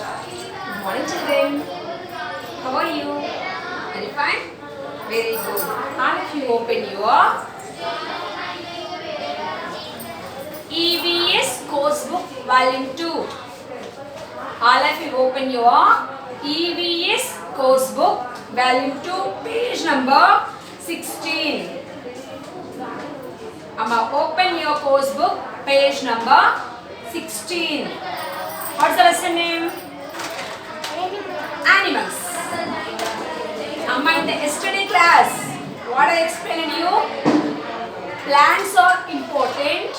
Good morning, children. How are you? Are you fine? Very good. All of you open your EVS course book volume 2. All of you open your EVS course book volume 2 page number 16. Amma, open your course book page number 16. What's the lesson name? Animals. Amma, in the yesterday class, what I explained to you? Plants are important.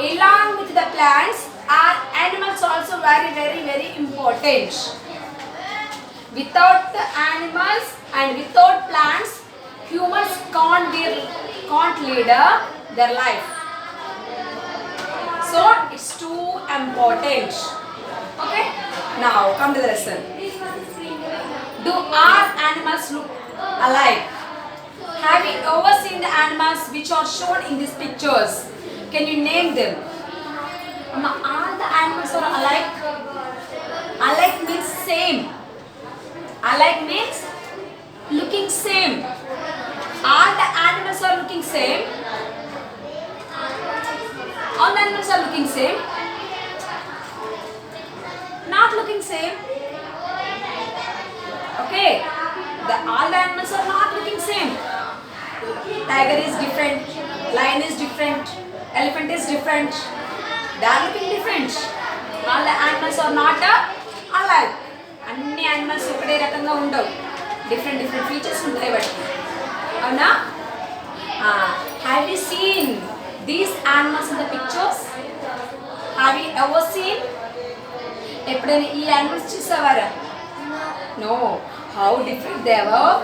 Along with the plants, our animals also very important. Without the animals and without plants, humans can't lead their life. So it's too important. Okay? Now come to the lesson. Do our animals look alike? Have you ever seen the animals which are shown in these pictures? Can you name them? All the animals are alike. Alike means same. Alike means looking same. All the animals are looking same. All the animals are looking same. Not looking same. Okay. All the animals are not looking same. Tiger is different. Lion is different. Elephant is different. They are looking different. All the animals are not alike. Anni animals ఒకటే రకంగా ఉండవు. Different features ఉంటాయి వాటికి. అవునా? Have you seen these animals in the pictures? Have you ever seen? ఎప్పుడైనా ఈ animals చూసావారా? No. How different they were.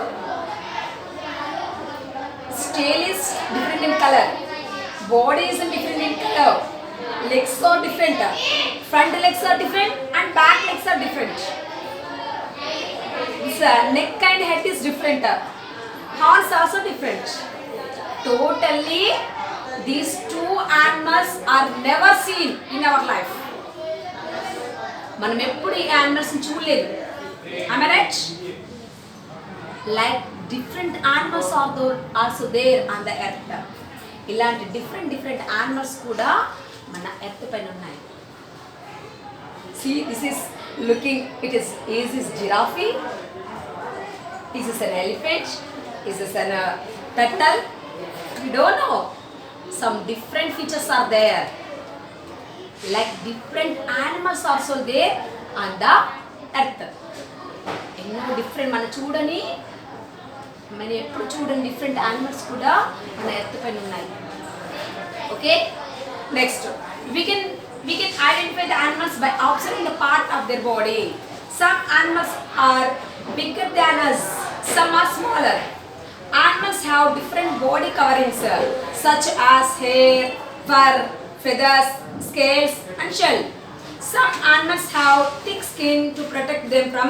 Tail is different in color. Body is different in color. Legs are different. Front legs are different and back legs are different. This neck and head is different. Horns also different. Totally, these two animals are never seen in our life. మనం ఎప్పుడు ఈ animals ని చూడలేదు. Am I right? Like different animals are also there on the earth. ఇలాంటి different animals కూడా మన earth పైన ఉన్నాయి. See, this is looking, is this giraffe? Is this an elephant? Is this an turtle? We don't know. Some different features are there. Like different animals also there on the earth. ఎన్నో different మన చూడని మనం ఎప్పుడు చూడని different animals కూడా మన earth పైన ఉన్నాయి. Okay? Next, we can identify the animals by observing the part of their body. Some animals are bigger than us, some are smaller. Animals have different body coverings such as hair, fur, feathers, scales and shell. Some animals have thick skin to protect them from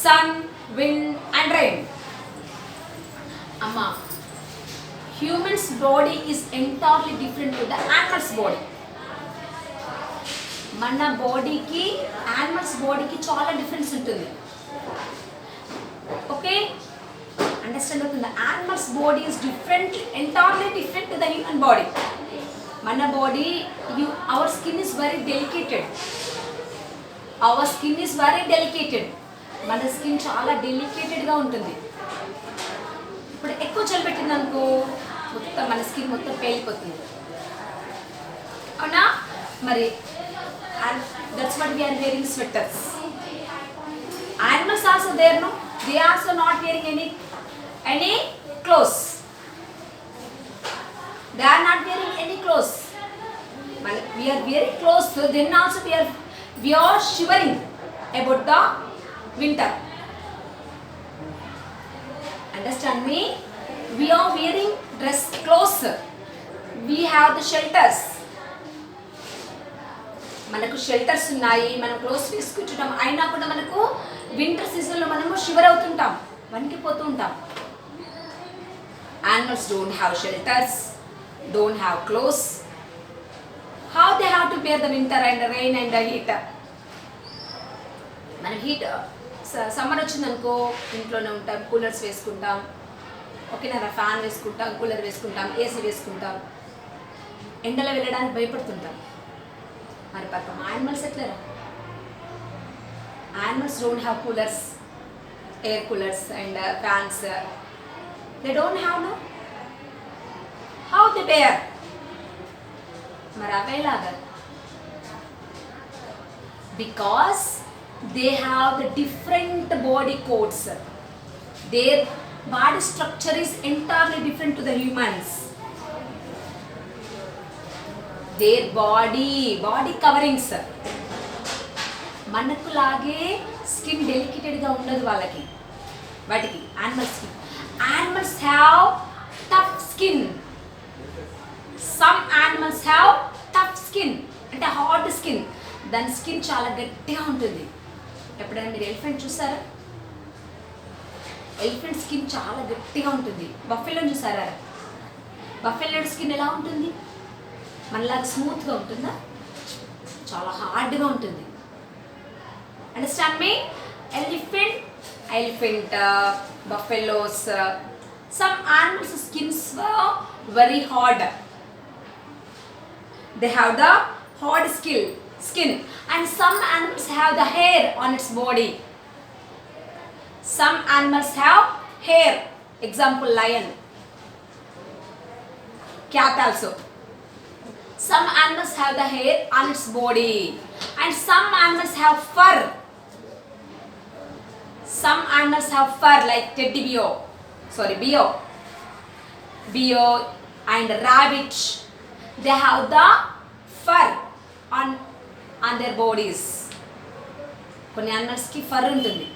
sun, wind and rain. Amma, human's body is entirely different to the animal's body. మన బాడీకి animals బాడీకి చాలా difference ఉంటుంది. Okay, understand అవుతుందా? Animals body is different, entirely different to the human body. మన body our skin is very delicated. Our skin is very delicated. మన skin చాలా డెలికేటెడ్గా ఉంటుంది. ఇప్పుడు ఎక్కువ చలి పెట్టింది అనుకో, మొత్తం మన స్కిన్ మొత్తం పేలిపోతుంది. అవునా? మరి that's what we are wearing sweaters. Animals also there, no? They also not wearing any clothes. They are not wearing any clothes. We are wearing clothes, so then also we are shivering about the winter. Understand me? We are wearing clothes. We have the shelters. మనకు shelters ఉన్నాయి, మనం clothes తీసుకుంటున్నాం. అయినా కూడా మనకు winter సీజన్లో మనము shiver అవుతుంటాం, వణికిపోతూ ఉంటాం. Animals don't have shelters, don't have clothes. How they have to bear the winter and the rain and the heat? మనం హీట్ సమ్మర్ వచ్చిందనుకో ఇంట్లోనే ఉంటాం, కూలర్స్ వేసుకుంటాం, ఓకేనా, ఫ్యాన్ వేసుకుంటాం, కూలర్ వేసుకుంటాం, ఏసీ వేసుకుంటాం, ఎండలో వెళ్ళడానికి భయపడుతుంటాం. మరి పాపం యానిమల్స్ ఎట్లరా? Animals don't have coolers, air coolers and fans. They don't have, no? How they bear? Maravelaga. Because they have the different body codes. Their body structure is entirely different to the humans. Their body coverings. మనకు లాగే skin డెలికేటెడ్గా ఉండదు వాళ్ళకి, వాటికి యానిమల్స్కి. Animals have tough skin. Some animals have tough skin అంటే hard skin. దాని skin చాలా గట్టిగా ఉంటుంది. ఎప్పుడైనా మీరు ఎలిఫెంట్ చూసారా? ఎలిఫెంట్ స్కిన్ చాలా గట్టిగా ఉంటుంది. బఫెలోని చూసారా? బఫెలో స్కిన్ ఎలా ఉంటుంది? మనలాగా స్మూత్గా ఉంటుందా? చాలా హార్డ్గా ఉంటుంది. Understand me? Elephant, buffaloes, some animals' skins were very hard. They have the hard skin, and some animals have the hair on its body. Some animals have hair. Example, lion, cat also. Some animals have the hair on its body, and some animals have fur. Some animals have fur like teddy bear and rabbit. They have the fur on their bodies. కొన్ని యానిమల్స్కి for ఉంటుంది,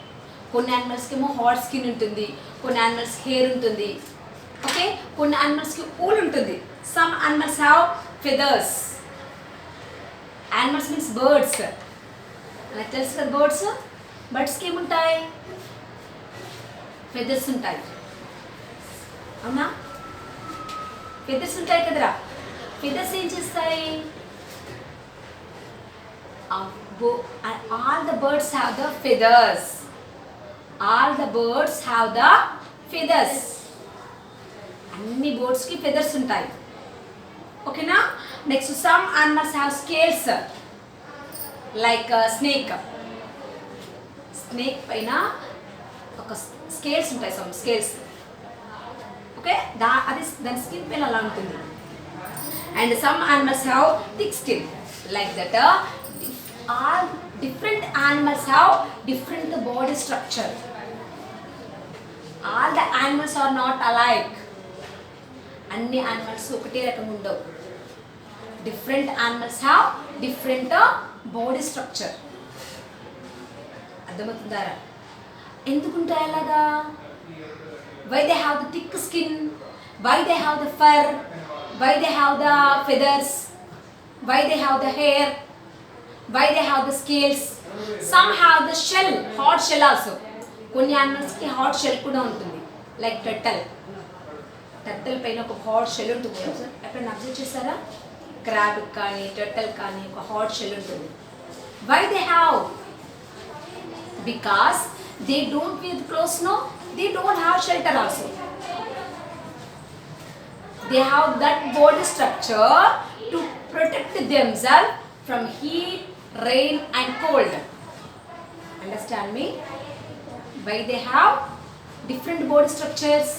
కొన్ని యానిమల్స్కి ఏమో hot skin ఉంటుంది, కొన్ని యానిమల్స్కి hair ఉంటుంది, okay, కొన్ని యానిమల్స్కి wool ఉంటుంది. Some animals have feathers. Animals means birds. నాకు తెలుసు కదా బర్డ్స్కి ఏముంటాయి? ఫెదర్స్ ఉంటాయి. అవునా? ఫెదర్స్ ఉంటాయి కదరా. ఫెదర్స్ ఏం చేస్తాయి? All the birds have the feathers. All the birds have the feathers. అన్ని బర్డ్స్కి ఫెదర్స్ ఉంటాయి, ఓకేనా. Next some animals have scales like snake. Snake పైన ఒక స్కేల్స్ ఉంటాయి, సమ్ స్కేల్స్, ఓకే, అది దాని స్కిన్ పైన అలా ఉంటుంది. And some animals have thick skin like that. All different animals have different body structure. All the animals are not alike. అన్ని animals ఒకటే రకం ఉండవు. Different animals have different body structure. అర్థమవుతుందారా? ఎందుకుంటాయి అలాగా? Why they have the thick skin, why they have the fur, why they have the feathers, why they have the hair, why they have the scales. Some have the shell, hot shell also. కొన్ని యానిమల్స్కి hot shell కూడా ఉంటుంది like turtle. Turtle పైన ఒక hot shell ఉంటుంది. ఎప్పుడైనా observe చేస్తారా? Crab కానీ టర్టల్ కానీ ఒక హాట్ షెల్ ఉంటుంది. Why they have? Because they don't wear the clothes, no, they don't have shelter also. They have that body structure to protect themselves from heat, rain and cold. Understand me? Why they have different body structures?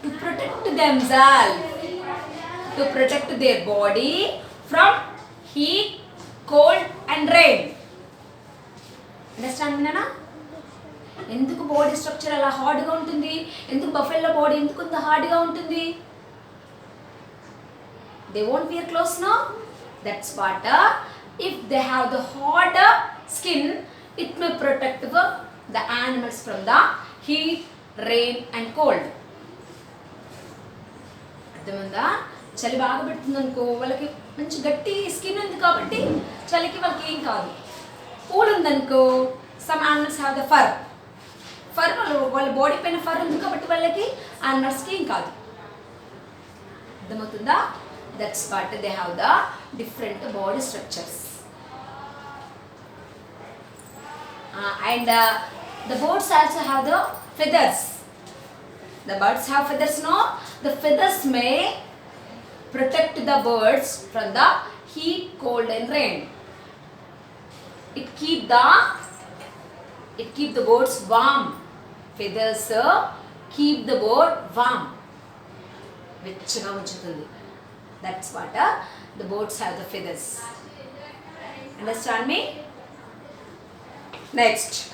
To protect themselves, to protect their body from heat, cold and rain. Understand Meena? ఎందుకు body structure అలా హార్డ్గా ఉంటుంది? ఎందుకు buffalo body ఎందుకు అంత హార్డ్గా ఉంటుంది? They won't wear clothes, no. That's what if they have the hard skin, it may protect the animals from the heat, rain and cold. అర్థమైందా? చలి బాగా పెడుతుంది అనుకో, వాళ్ళకి మంచి గట్టి స్కిన్ ఉంది కాబట్టి చలికి వాళ్ళకి ఏం కాదు. కూల్ ఉందనుకో, some animals have the for. వాళ్ళ బాడీ పైన ఫర్ ఉంది కాబట్టి వాళ్ళకి యానిమల్స్కి ఏం కాదు. అర్థమవుతుందా? That's what they have the different body structures. And the birds also have the feathers. The birds have feathers, no? The feathers may protect the birds from the heat, cold and rain. It keep the birds warm. Feathers keep the bird warm. That's what the birds have the feathers. Understand me? Next.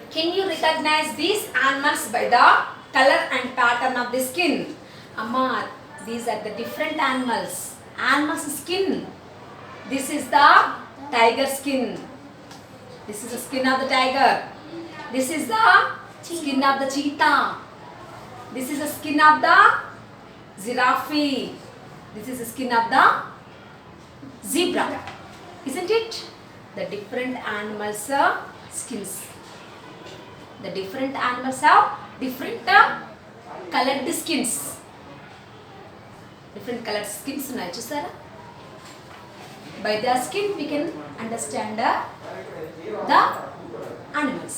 Can you recognize these animals by the color and pattern of the skin? Amma, these are the different animals. Animals' skin. This is the tiger skin. This is the skin of the tiger. This is the skin of the cheetah. This is the skin of the giraffe. This is the skin of the zebra. Isn't it? The different animals' skins. The different animals have different colored skins. Different colored skins ఉన్నాయి చూసారా? By their skin we can understand the animals.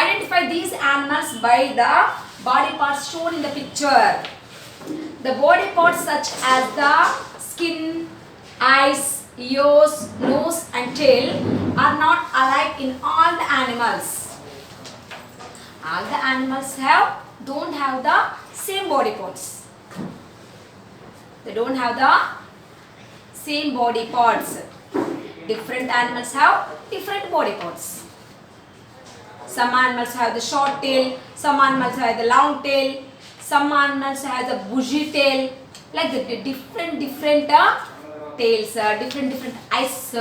Identify these animals by the body parts shown in the picture. The body parts such as the skin, eyes, ears, nose and tail are not alike in all the animals. All the animals don't have the same body parts. They don't have the same body parts. Different animals have different body parts. Some animals have the short tail, some animals have the long tail, some animals have the bushy tail. Like the different tails, different eyes.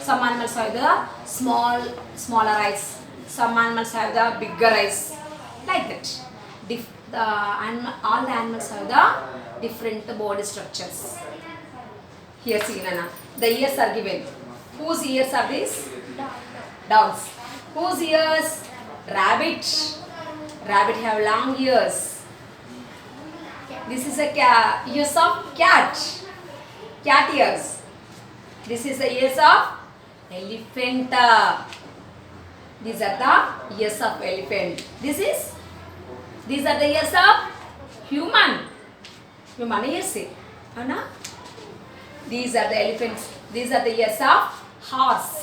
Some animals have the smaller eyes. Some animals have the bigger eyes. Like that. All the animals have the different body structures. Here see Nana. The ears are given. Whose ears are these? Dogs. Whose ears? Rabbit. Rabbit have long ears. This is a ears of cat. Cat ears. This is the ears of elephant. These are the ears of elephant. These are the ears of human. Human ears. Anna? These are the elephants. These are the ears of horse.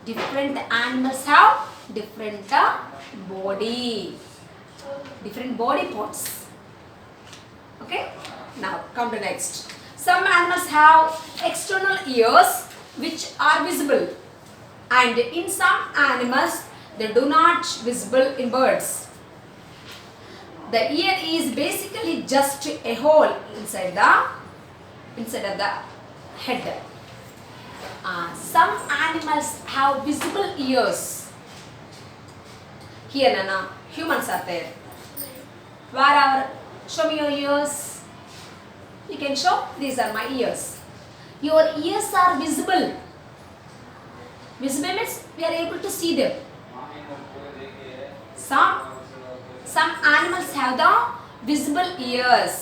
Different animals have different body. Different body parts. Okay? Now come to next. Some animals have external ears which are visible. And in some animals they do not visible in birds. The ear is basically just a hole inside of the head. Some animals have visible ears. Here Nana, humans are there. Where are? Show me your ears. You can show. These are my ears. Your ears are visible. Visible means we are able to see them. Some animals have the visible ears.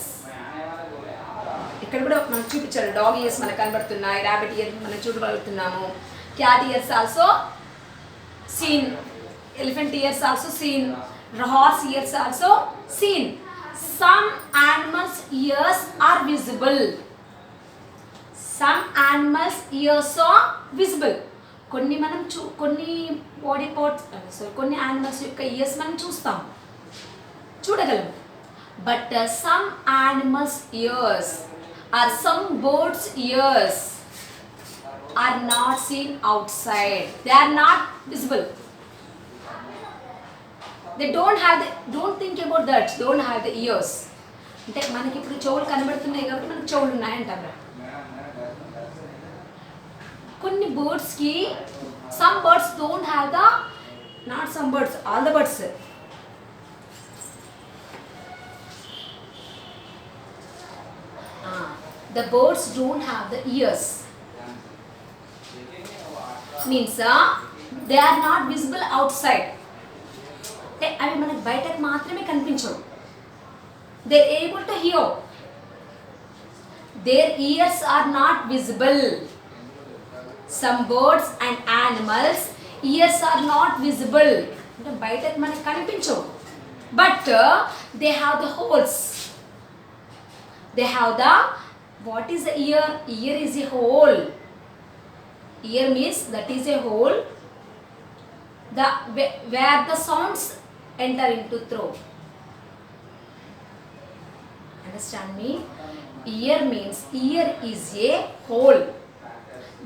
ఇక్కడ కూడా మనం చూపించారు. Dog years మనకు కనబడుతున్నాయి. Rabbit ear మనం చూడగలుగుతున్నాము. Cat ears also seen. Elephant ears also seen. Horse ears also seen. Some animals ears are visible. Some animals ears are visible. కొన్ని మనం కొన్ని బాడీ పార్ట్స్ కొన్ని యానిమల్స్ యొక్క ఇయర్స్ మనం చూడగలము. But some animals ears are some birds ears are not seen outside. They are not visible. They don't think about that. Don't have the ears. అంటే మనకి ఇప్పుడు చెవులు కనబడుతున్నాయి కాబట్టి మనకు చెవులు ఉన్నాయంటారు. కొన్ని బర్డ్స్కి some birds don't have the, not some birds, all the birds. The birds don't have the ears. Means they are not visible outside. అవి మనకు బయటకు మాత్రమే కనిపించవు. They are able to hear. Their ears are not visible. some birds and animals ears are not visible అంటే బయటకు మనకు కనిపించవు but they have the holes. They have the, what is the ear? Ear is a hole. Ear means that is a hole the where the sounds enter into throat. Understand me? Ear means ear is a hole.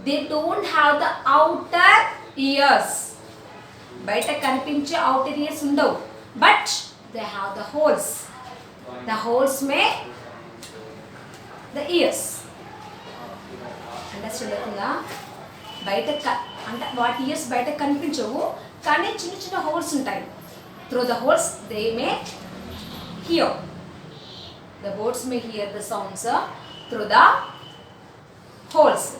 They don't have the outer ears. బయట కనిపించే outer ears ఉండవు but they have the holes. The holes make the ears. Understand అవుతుందా? బయట అంటే వాటి years బయట కనిపించవు కానీ చిన్న చిన్న హోల్స్ ఉంటాయి. Through the holes they may here. The birds May here the sounds through the holes.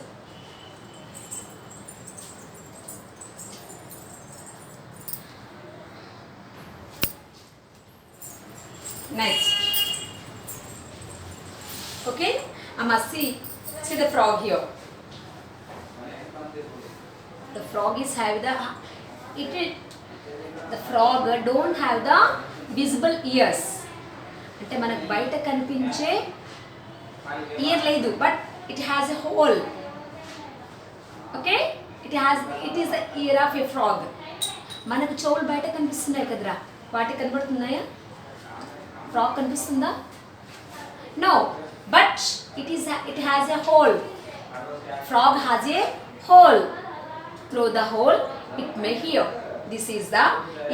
Next. Okay, I must see the frog here. The frog is have the frog don't have the visible ears. అంటే మనకు బయట కనిపించే year లేదు but it has a hole. Okay, it is the ear of a frog. మనకు చెవులు బయట కనిపిస్తున్నాయి కదరా, వాటి కనబడుతున్నాయా? ఫ్రాగ్ కనిపిస్తుందా? No, but it has a hole. Frog has a hole. Through the hole it may hear. This is the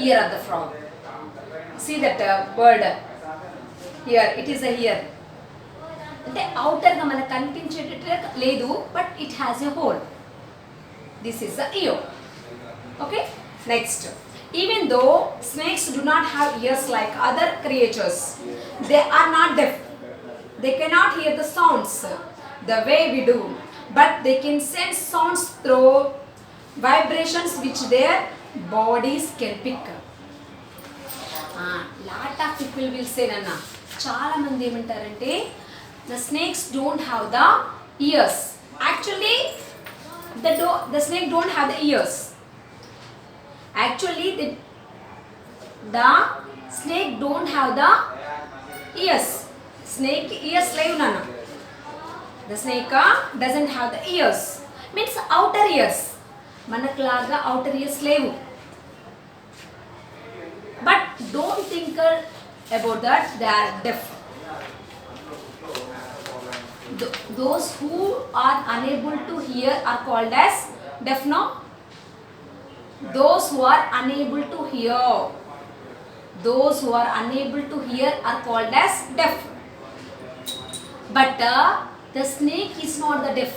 ear of the frog. See that bird here, it is a ear. అంటే outer గా మనకు కనిపించేటట్టు లేదు but it has a hole. This is the ear. Okay, next. Even though snakes do not have ears like other creatures, they are not deaf. They cannot hear the sounds the way we do, but they can sense sounds through vibrations which their bodies can pick up. Lot of people will say nana, చాలా మంది ఏమంటారంటే the snakes don't have the ears. Actually the snake don't have the ears. Actually the snake don't have the ears. Snake ears levu nana. The snake doesn't have the ears. Means outer ears. మనకులాగా outer ears లేవు. But don't think about that they are deaf. Those who are unable to hear are called as deaf, no? Those who are unable to hear. Those who are unable to hear are called as deaf. But the snake is not the deaf.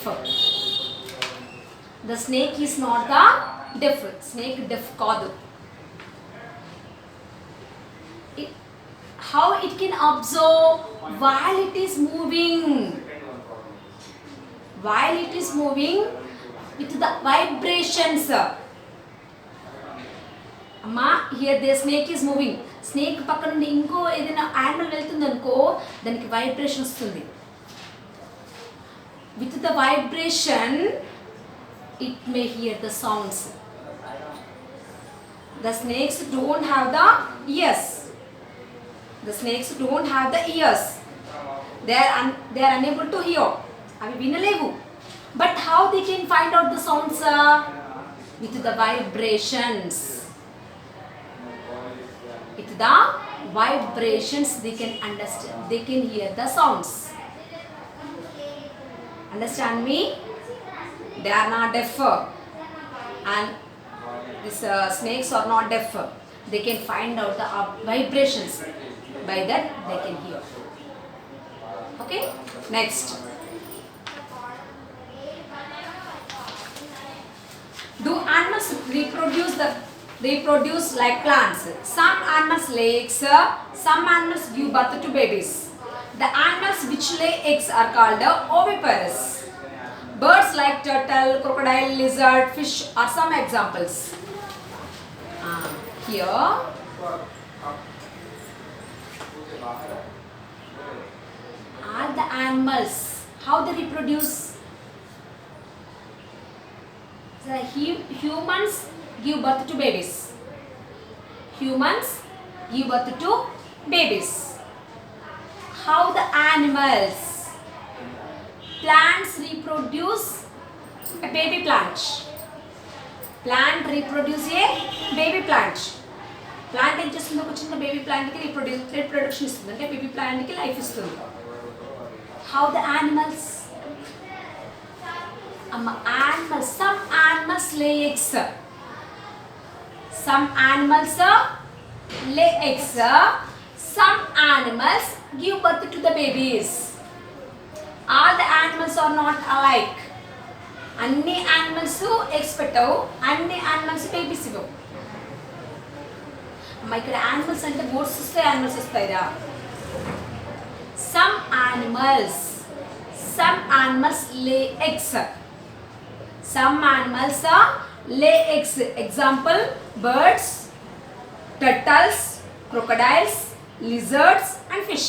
The snake is not the deaf. Snake deaf kaadu. How it can observe while it is moving. While it is moving with the vibrations. Amma, here the snake is moving. Snake పక్క నుండి ఇంకో ఏదైనా animal వెళ్తుంది అనుకో దానికి vibration వస్తుంది. With the vibration it may hear the sounds. The snakes don't have the ears. The snakes don't have the ears. They are unable to hear. అవి వినలేవు. But how they can find out the sounds? With the vibrations. With the vibrations they can understand. They can hear the sounds. Understand me? They are not deaf. And these snakes are not deaf. They can find out the vibrations. By that they can hear. Okay? Next. Do animals reproduce like plants? Some animals lay eggs. Some animals give birth to babies. The animals which lay eggs are called oviparous. Birds like turtle, crocodile, lizard, fish are some examples. Here are the animals. How they reproduce? So humans give birth to babies. Humans give birth to babies. How the animals, plants reproduce a baby plant. Plant reproduce a baby plant. Plant ఏం చేస్తుంది, ఒక చిన్న baby ప్లాంట్కి reproduction ఇస్తుంది, అంటే baby ప్లాంట్కి life ఇస్తుంది. How the animals, animals, some animals lay eggs. Some animals lay eggs. Some animals give birth to the babies. All the animals are not alike. అన్ని యానిమల్స్ ఎగ్స్ పెట్టవు, అన్ని animals babies ఇవ్వవు. అమ్మ ఇక్కడ animals అంటే goats వస్తాయి, animals వస్తాయిరా. Some animals lay eggs. Some animals lay eggs. Example birds, turtles, crocodiles, lizards and fish.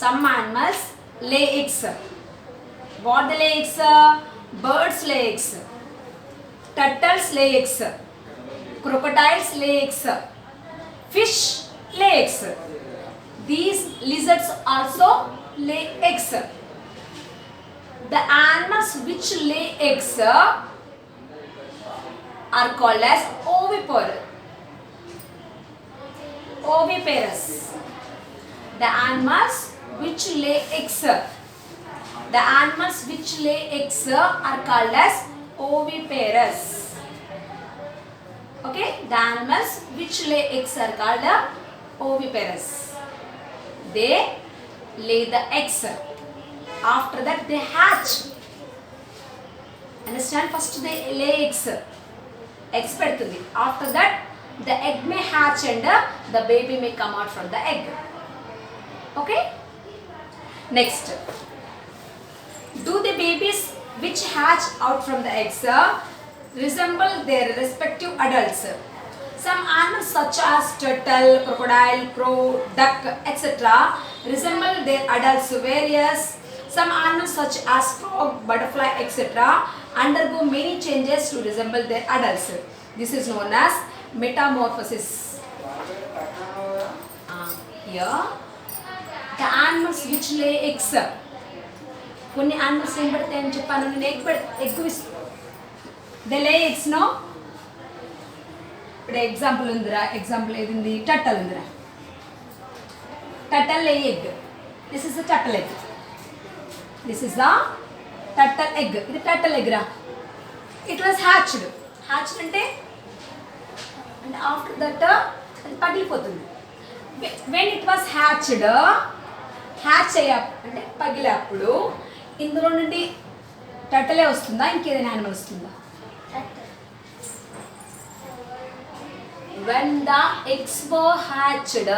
Some animals lay eggs. What the lay eggs? Birds lay eggs, turtles lay eggs, crocodiles lay eggs, fish lay eggs. These lizards also lay eggs. The animals which lay eggs are called as oviparous. The animals which lay eggs, the animals which lay eggs are called as oviparous. Okay, the animals which lay eggs are called oviparous. They lay the eggs. After that they hatch. Understand? First they lay eggs. Eggs పెడుతుంది. After that the egg may hatch and the baby may come out from the egg. Okay? Next. Do the babies which hatch out from the eggs resemble their respective adults? Some animals such as turtle, crocodile, crow, duck, etc. resemble their adults, whereas some animals such as frog, butterfly, etc. undergo many changes to resemble their adults. This is known as metamorphosis. Here, the animals which lay eggs. కొన్ని animals ఏం పెడతాయని చెప్పాను నేను, egg they lay eggs. No, ఇప్పుడు example ఉందిరా, example ఏది, turtle ఉందిరా. Turtle lay egg. This is the turtle egg. This is the turtle egg. ఇది టర్టల్ ఎగ్ రా. It was hatched. హ్యాచ్డ్ అంటే ఆఫ్టర్ దట్ అది పగిలిపోతుంది. When it was hatched, hatch అయ్యా అంటే పగిలేప్పుడు ఇందులో నుండి టర్టలే వస్తుందా, ఇంకేదైనా యానిమల్ వస్తుందా? When the eggs were hatched,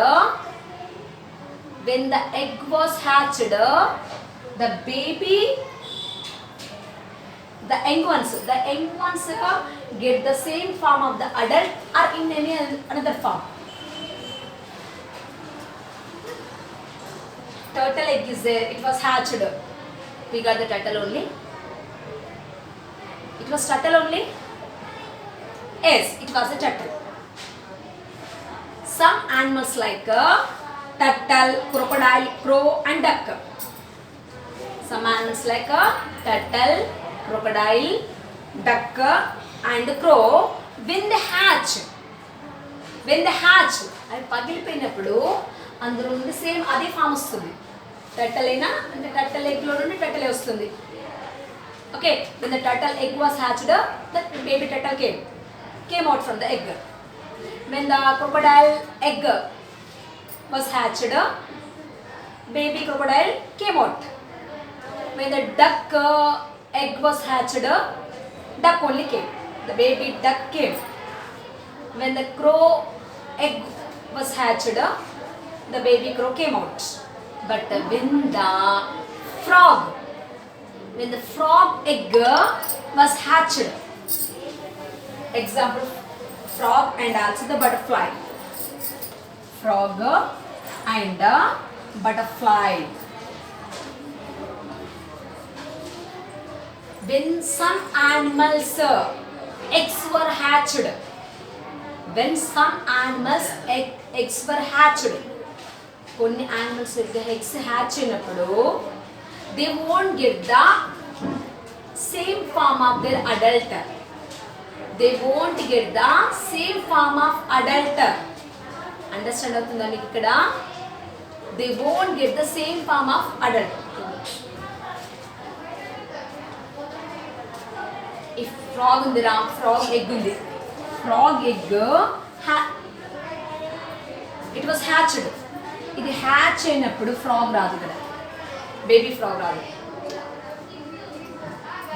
when the egg was hatched, the baby, the young ones get the same form of the adult or in any another form. Turtle egg is there, it was hatched. We got the turtle only. It was turtle only? Yes, it was a turtle. Some animals like turtle, crocodile, crow and duck. Some animals like turtle, crocodile, duck and crow, when they hatch, అవి పగిలిపోయినప్పుడు అందులో నుండి same అదే form వస్తుంది. Turtle అయినా అంటే turtle ఎగ్లో నుండి టర్టలే వస్తుంది. Okay, when the turtle egg was hatched, the baby turtle came out from the egg. When the crocodile egg was hatched, baby crocodile came out. When the duck egg was hatched, duck only came. The baby duck came. When the crow egg was hatched, the baby crow came out. But when the frog egg was hatched, example frog and also the butterfly. Frog and butterfly. when some animals eggs were hatched, when some animals eggs were hatched, కొన్ని animals eggs hatch అయినప్పుడు they won't get the same form of their adult. They won't get the same form of adult. Understand అవుతుందా మీకు ఇక్కడ? They won't get the same form of adult. If frog ఉంది రా, frog egg ఉంది, frog egg it was hatched. ఇది hatch అయినప్పుడు frog రాదు కదా, బేబీ ఫ్రాగ్ రాదు.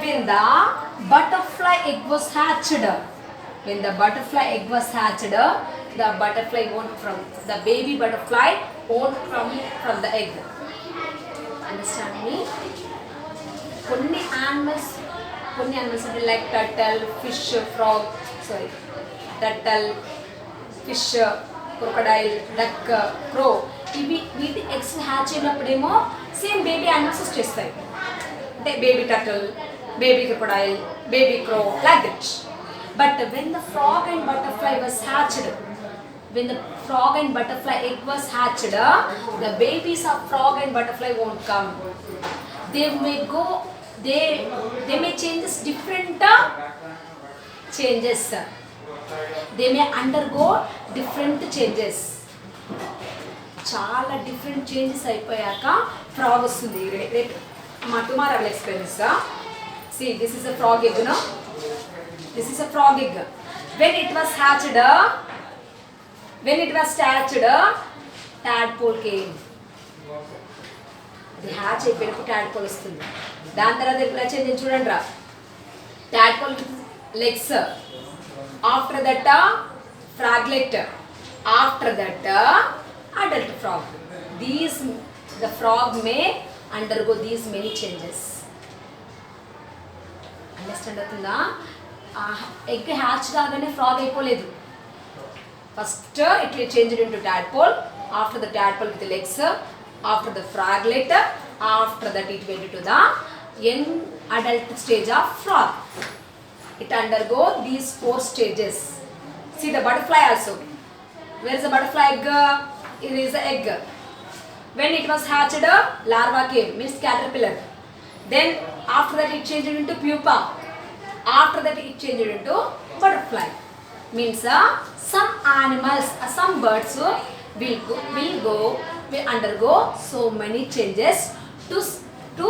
When the butterfly egg was hatched, when the butterfly egg was hatched, the butterfly won't from the baby butterfly won't come from the egg. Understand me? కొన్ని animals అంటే like turtle, fish, frog, turtle, fish, crocodile, duck, crow, ఇవి వీటి eggs hatch అయినప్పుడేమో same baby animals వచ్చేస్తాయి. అంటే baby turtle, baby crocodile, baby crow, like that. But when the frog and butterfly was hatched, when the frog and butterfly egg was hatched, the babies of frog and butterfly won't come. They may go, they may changes different changes. They may undergo different changes. చాలా different changes అయిపోయాక frog వస్తుంది. రేపు tomorrow I will explain this. See, this is a frog egg, no? This is a frog egg. When it was hatched, tadpole came. The hatch అయిపోయినప్పుడు tadpole వస్తుంది. దాని తర్వాత ఎట్లా change చూడండి రా. Tadpole legs. After that, froglet. After that, adult frog. The frog may undergo these many changes. Understand అవుతుందా? Egg hatch కాగానే frog అయిపోలేదు. First it will change into tadpole, after the tadpole with the legs, after the froglet, after that it went to the young adult stage of frog. It undergo these 4 stages. See the butterfly also. Where is the butterfly egg? It is the egg. When it was hatched, larva came, means caterpillar. Then after that it changed into pupa. After that it changed into butterfly. Means some animals, some birds will undergo so many changes to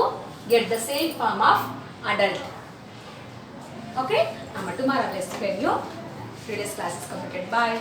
get the same form of adult. Okay? Tomorrow I will explain you. Today's class is completed. Bye.